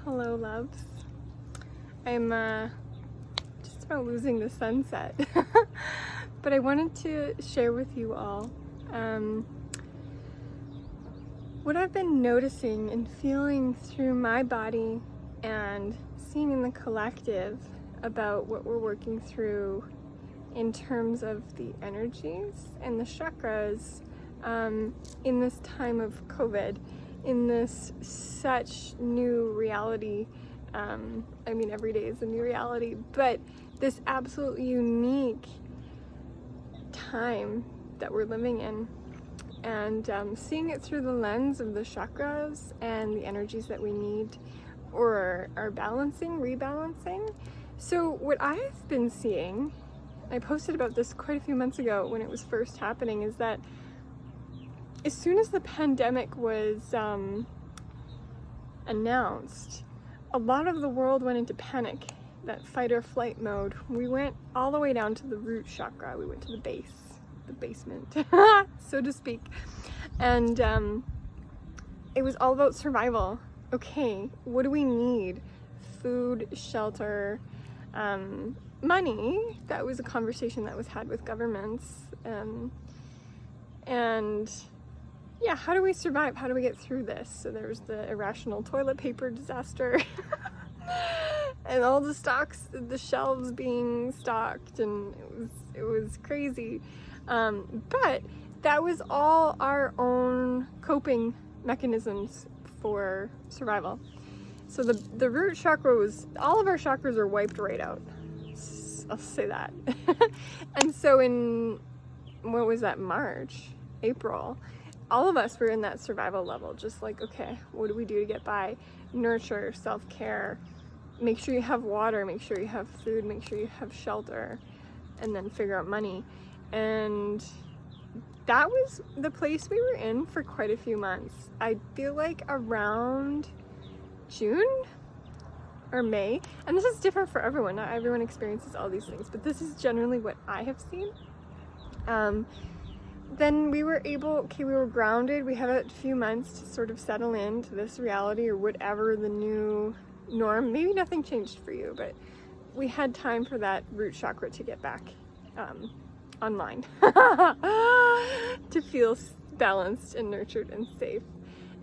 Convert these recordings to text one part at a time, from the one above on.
Hello, loves. I'm just about losing the sunset, but I wanted to share with you all what I've been noticing and feeling through my body and seeing in the collective about what we're working through in terms of the energies and the chakras in this time of COVID, in this such new reality. I mean, every day is a new reality, but this absolutely unique time that we're living in, and seeing it through the lens of the chakras and the energies that we need or are rebalancing. So what I've been seeing, I posted about this quite a few months ago when it was first happening, is that as soon as the pandemic was announced, a lot of the world went into panic, that fight or flight mode. We went all the way down to the root chakra. We went to the basement, so to speak. And it was all about survival. Okay, what do we need? Food, shelter, money. That was a conversation that was had with governments. And yeah, how do we survive? How do we get through this? So there was the irrational toilet paper disaster and all the shelves being stocked, and it was crazy. But that was all our own coping mechanisms for survival. So the root chakra all of our chakras are wiped right out. I'll say that. And so in, what was that, March, April, all of us were in that survival level, just like, okay, what do we do to get by? Nurture, self-care, make sure you have water, make sure you have food, make sure you have shelter, and then figure out money. And that was the place we were in for quite a few months. I feel like around June or May, and this is different for everyone, not everyone experiences all these things, but this is generally what I have seen. Then we were we were grounded. We had a few months to sort of settle into this reality or whatever the new norm. Maybe nothing changed for you, but we had time for that root chakra to get back online, to feel balanced and nurtured and safe.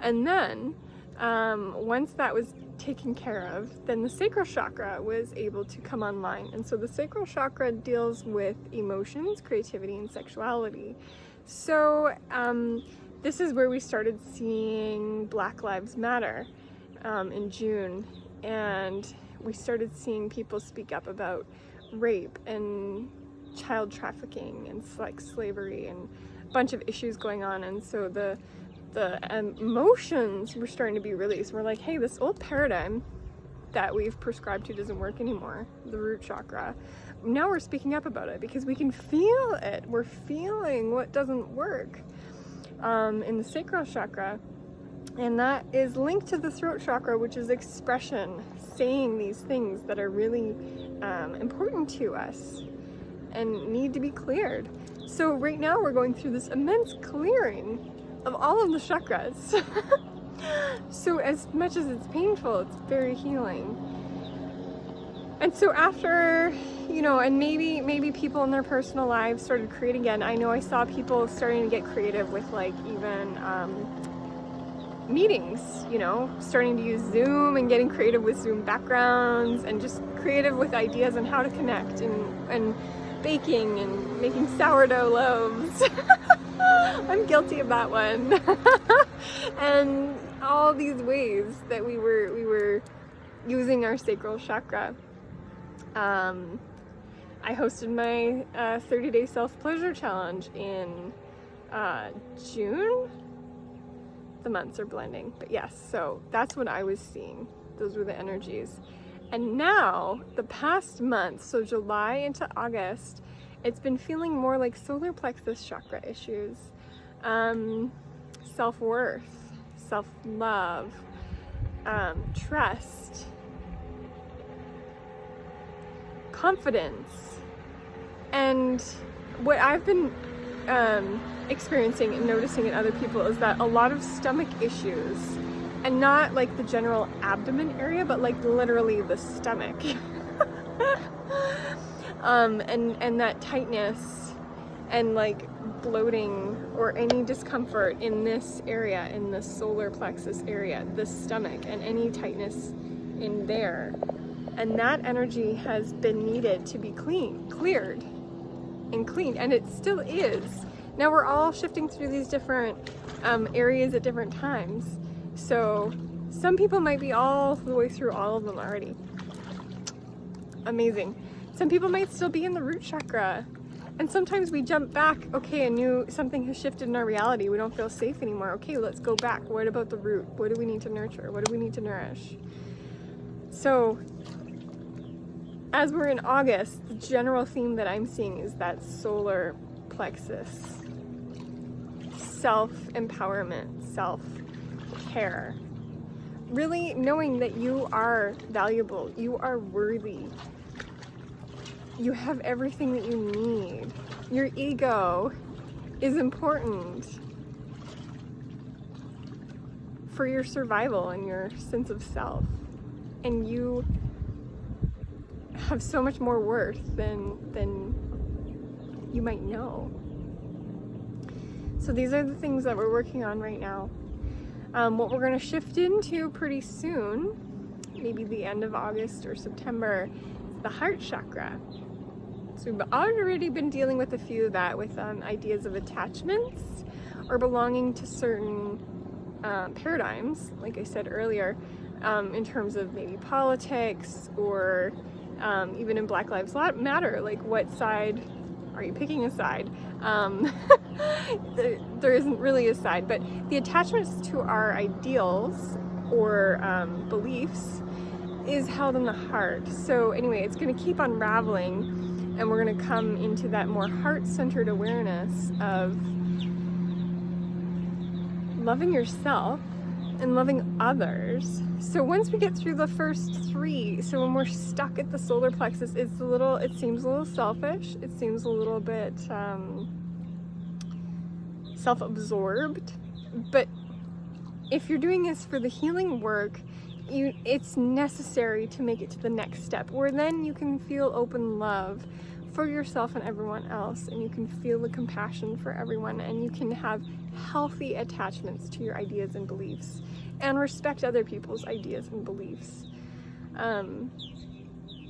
And then once that was taken care of, then the sacral chakra was able to come online. And so the sacral chakra deals with emotions, creativity, and sexuality. So this is where we started seeing Black Lives Matter in June, and we started seeing people speak up about rape and child trafficking and slavery and a bunch of issues going on. And so the emotions were starting to be released. We're like, hey, this old paradigm that we've prescribed to doesn't work anymore, the root chakra. Now we're speaking up about it because we can feel it. We're feeling what doesn't work in the sacral chakra. And that is linked to the throat chakra, which is expression, saying these things that are really important to us and need to be cleared. So right now we're going through this immense clearing of all of the chakras. So as much as it's painful, it's very healing. And so after, and maybe people in their personal lives started creating again. I know I saw people starting to get creative with even meetings, starting to use Zoom and getting creative with Zoom backgrounds and just creative with ideas on how to connect and baking and making sourdough loaves. I'm guilty of that one. And all these ways that we were using our sacral chakra. I hosted my 30-day self-pleasure challenge in June. The months are blending, but yes, so that's what I was seeing. Those were the energies. And now, the past month, so July into August, it's been feeling more like solar plexus chakra issues. Self-worth, self-love, trust, confidence. And what I've been experiencing and noticing in other people is that a lot of stomach issues And not like the general abdomen area, but like literally the stomach. And that tightness and like bloating or any discomfort in this area, in the solar plexus area, the stomach, and any tightness in there. And that energy has been needed to be cleared and cleaned, and it still is. Now we're all shifting through these different areas at different times. So some people might be all the way through all of them already. Amazing. Some people might still be in the root chakra. And sometimes we jump back, okay, something has shifted in our reality. We don't feel safe anymore. Okay, let's go back. What about the root? What do we need to nurture? What do we need to nourish? So as we're in August, the general theme that I'm seeing is that solar plexus. Self-empowerment, self-care. Really knowing that you are valuable, you are worthy. You have everything that you need. Your ego is important for your survival and your sense of self. And you have so much more worth than you might know. So these are the things that we're working on right now. What we're going to shift into pretty soon, maybe the end of August or September, is the heart chakra. So we've already been dealing with a few of that with ideas of attachments or belonging to certain paradigms, like I said earlier, in terms of maybe politics or even in Black Lives Matter, like what side are you picking a side? There isn't really a side, but the attachments to our ideals or beliefs is held in the heart. So anyway, it's going to keep unraveling, and we're going to come into that more heart-centered awareness of loving yourself and loving others. So once we get through the first three, so when we're stuck at the solar plexus, it seems a little selfish. It seems a little bit self-absorbed. But if you're doing this for the healing work, it's necessary to make it to the next step, where then you can feel open love for yourself and everyone else, and you can feel the compassion for everyone, and you can have healthy attachments to your ideas and beliefs and respect other people's ideas and beliefs.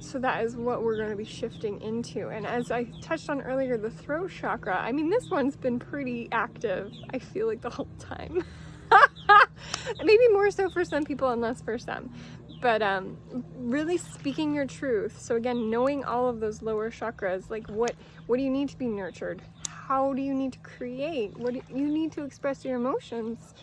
So that is what we're going to be shifting into. And as I touched on earlier, the throat chakra, I mean, this one's been pretty active, I feel like, the whole time. Maybe more so for some people and less for some. But really speaking your truth. So again, knowing all of those lower chakras, like what do you need to be nurtured? How do you need to create? What do you need to express your emotions?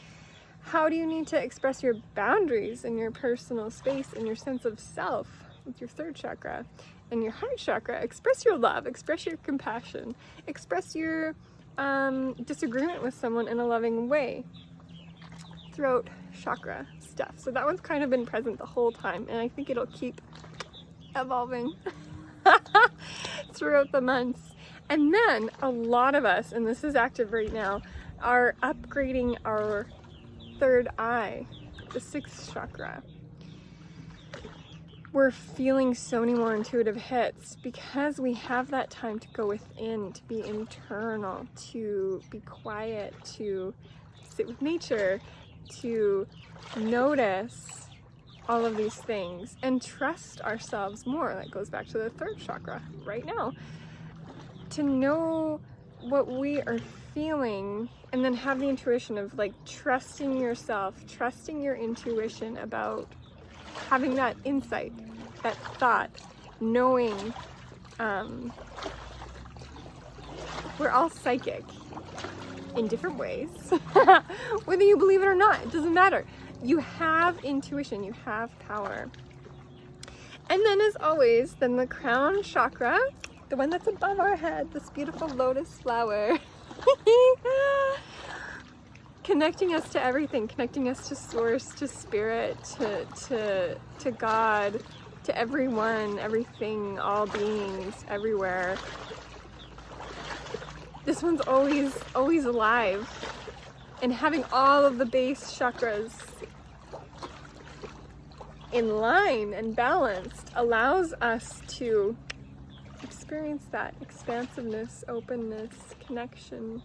How do you need to express your boundaries and your personal space and your sense of self with your third chakra? And your heart chakra, express your love, express your compassion, express your disagreement with someone in a loving way. Throat chakra stuff. So that one's kind of been present the whole time, and I think it'll keep evolving throughout the months. And then a lot of us, and this is active right now, are upgrading our third eye, the sixth chakra. We're feeling so many more intuitive hits because we have that time to go within, to be internal, to be quiet, to sit with nature, to notice all of these things and trust ourselves more. That goes back to the third chakra right now. To know what we are feeling, and then have the intuition of like trusting yourself, trusting your intuition about having that insight, that thought, knowing we're all psychic in different ways. Whether you believe it or not, it doesn't matter. You have intuition, you have power. And then as always, then the crown chakra, the one that's above our head, this beautiful lotus flower. Connecting us to everything, connecting us to source, to spirit, to God, to everyone, everything, all beings, everywhere. This one's always alive, and having all of the base chakras in line and balanced allows us to experience that expansiveness, openness, connection.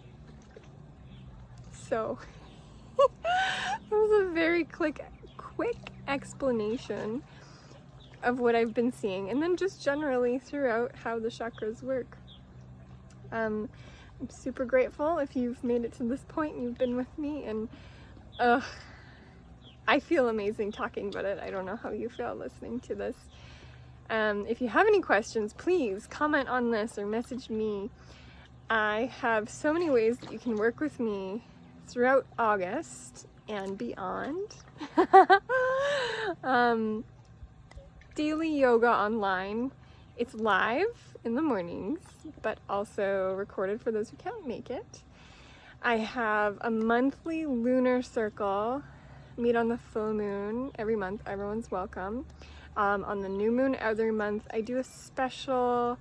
So that was a very quick explanation of what I've been seeing, and then just generally throughout how the chakras work. I'm super grateful if you've made it to this point and you've been with me, and I feel amazing talking about it. I don't know how you feel listening to this. If you have any questions, please comment on this or message me. I have so many ways that you can work with me throughout August and beyond. Daily yoga online. It's live in the mornings, but also recorded for those who can't make it. I have a monthly lunar circle, meet on the full moon every month. Everyone's welcome. On the new moon every month, I do a special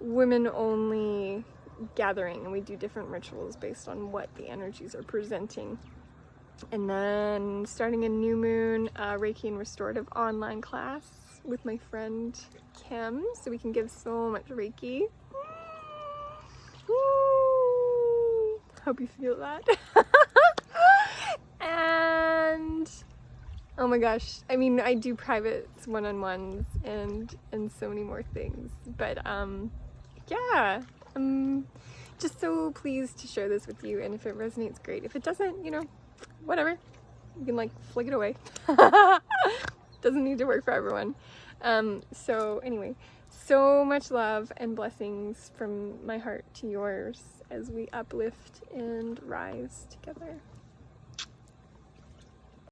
women-only gathering, and we do different rituals based on what the energies are presenting. And then starting a new moon, Reiki and Restorative online class with my friend Kim, so we can give so much Reiki. Woo! Hope you feel that. And oh my gosh, I mean, I do privates, one-on-ones, and so many more things. But yeah, I'm just so pleased to share this with you, and if it resonates, great. If it doesn't, you know, whatever. You can like flick it away. Doesn't need to work for everyone. So anyway, so much love and blessings from my heart to yours as we uplift and rise together.